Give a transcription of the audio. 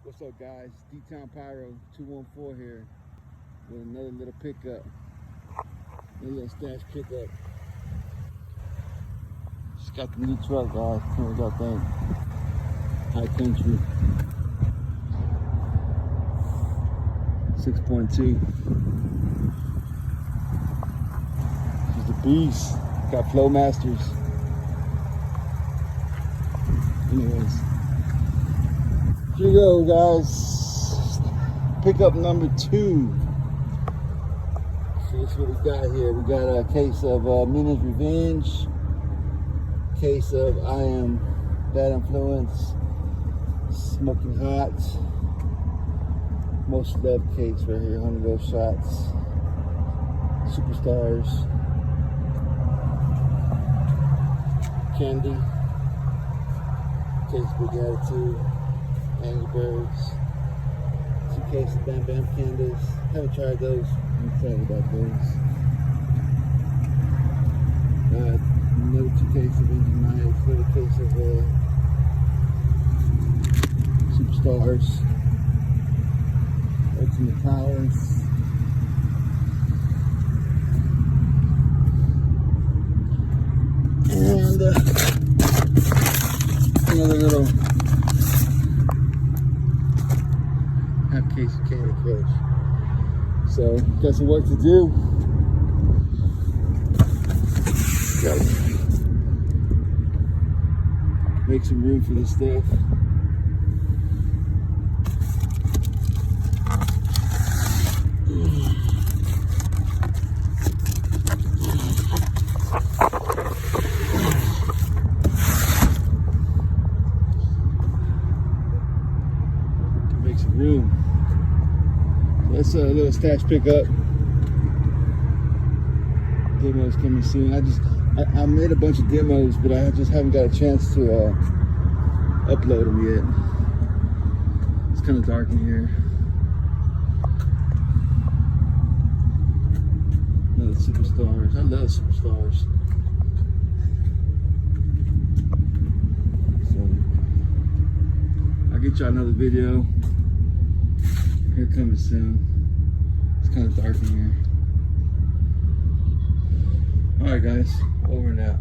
What's up, guys? D-Town Pyro 214 here with another little pickup. Another little stash pickup. Just got the new truck, guys. What y'all think? High Country 6.2. She's a beast. Got flow masters. Anyways, here you go, guys. Pickup number 2. So this is what we got here. We got a case of Mina's Revenge, case of I Am Bad Influence, Smoking Hot, Most Loved case right here, 100 of those shots, Superstars, Candy, case Big Attitude, Angry Birds, 2 cases of Bam Bam Candies. Haven't tried those. I'm excited about those. Another 2 cases of Engine Knives, another case of Superstars, Ultimate Towers, and another little half case of Candy Crush. So, got some work to do. Gotta make some room for this stuff. Make some room. So that's a little stash pickup. Demos coming soon. I made a bunch of demos, but I just haven't got a chance to upload them yet. It's kind of dark in here. Another Superstars. I love Superstars. So I'll get y'all another video. Here coming soon. It's kind of dark in here. Alright guys, over and out.